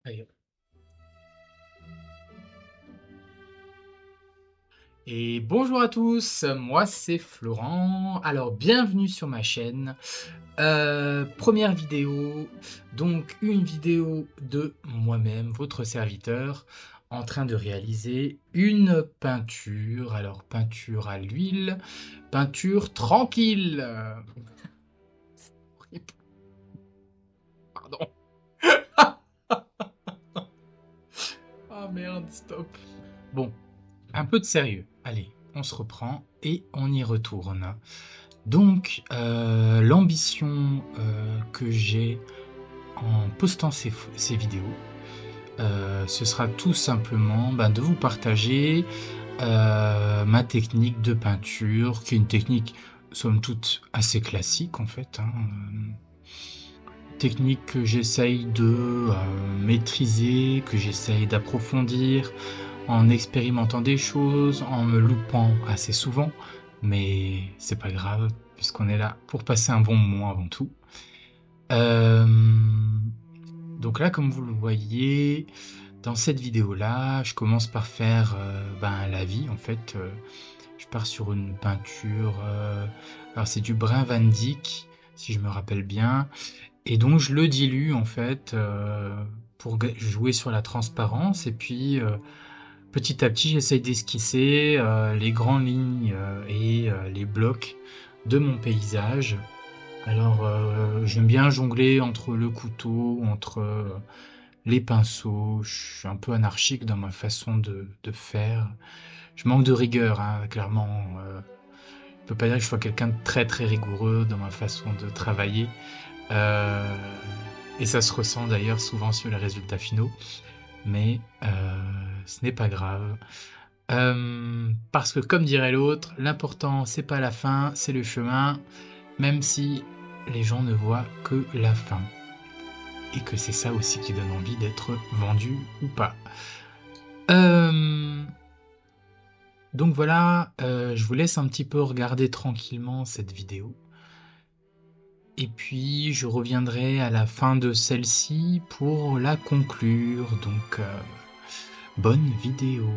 Allez. Et bonjour à tous, moi c'est Florent. Alors bienvenue sur ma chaîne. Première vidéo, donc une vidéo de moi-même, votre serviteur, en train de réaliser une peinture. Alors peinture à l'huile, peinture tranquille. Pardon. Ah merde, stop. Bon, un peu de sérieux. Allez, on se reprend et on y retourne. Donc, l'ambition que j'ai en postant ces vidéos, ce sera tout simplement de vous partager ma technique de peinture, qui est une technique, somme toute, assez classique en fait, hein. Technique que j'essaye de maîtriser, que j'essaye d'approfondir, en expérimentant des choses, en me loupant assez souvent, mais c'est pas grave, puisqu'on est là pour passer un bon moment avant tout. Donc là, comme vous le voyez, dans cette vidéo-là, je commence par faire la vie, en fait. Je pars sur une peinture, alors c'est du Brun Van Dyck, si je me rappelle bien, et donc je le dilue, en fait, pour jouer sur la transparence, et puis petit à petit, j'essaye d'esquisser les grandes lignes et les blocs de mon paysage. Alors, j'aime bien jongler entre le couteau, entre les pinceaux. Je suis un peu anarchique dans ma façon de faire. Je manque de rigueur, hein, clairement. Je peux pas dire que je sois quelqu'un de très très rigoureux dans ma façon de travailler. Euh, et ça se ressent d'ailleurs souvent sur les résultats finaux. Mais ce n'est pas grave. Parce que comme dirait l'autre, l'important c'est pas la fin, c'est le chemin, même si les gens ne voient que la fin. Et que c'est ça aussi qui donne envie d'être vendu ou pas. Donc voilà, je vous laisse un petit peu regarder tranquillement cette vidéo. Et puis je reviendrai à la fin de celle-ci pour la conclure. Donc bonne vidéo.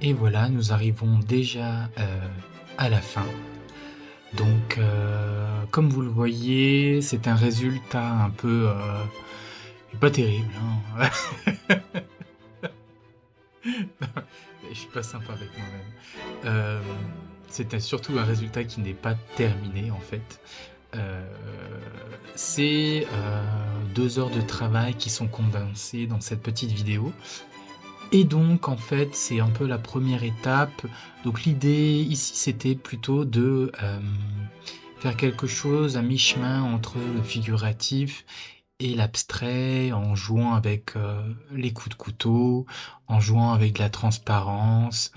Et voilà, nous arrivons déjà, à la fin. Donc, comme vous le voyez, c'est un résultat un peu, pas terrible, hein. Je suis pas sympa avec moi-même. C'est surtout un résultat qui n'est pas terminé, en fait. Heu, c'est, 2 heures de travail qui sont condensées dans cette petite vidéo et donc en fait, c'est un peu la première étape. Donc l'idée ici, c'était plutôt de, faire quelque chose à mi-chemin entre le figuratif et l'abstrait, en jouant avec, les coups de couteau, en jouant avec la transparence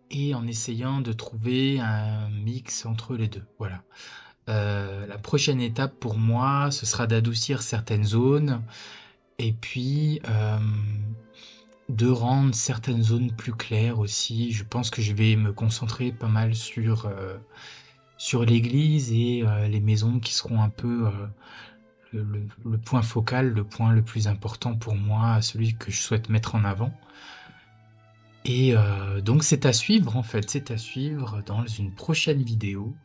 et en essayant de trouver un mix entre les 2. Voilà. La prochaine étape pour moi, ce sera d'adoucir certaines zones et puis, de rendre certaines zones plus claires aussi. Je pense que je vais me concentrer pas mal sur l'église et les maisons qui seront un peu, le point focal, le point le plus important pour moi, celui que je souhaite mettre en avant et donc c'est à suivre en fait, c'est à suivre dans une prochaine vidéo.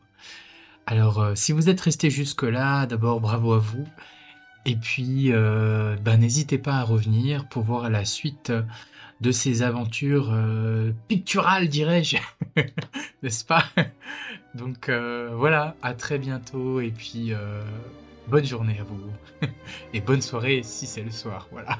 Alors, si vous êtes restés jusque-là, d'abord bravo à vous et puis, bah, n'hésitez pas à revenir pour voir la suite, de ces aventures, picturales dirais-je, n'est-ce pas? Donc, voilà, à très bientôt et puis, bonne journée à vous et bonne soirée si c'est le soir, voilà.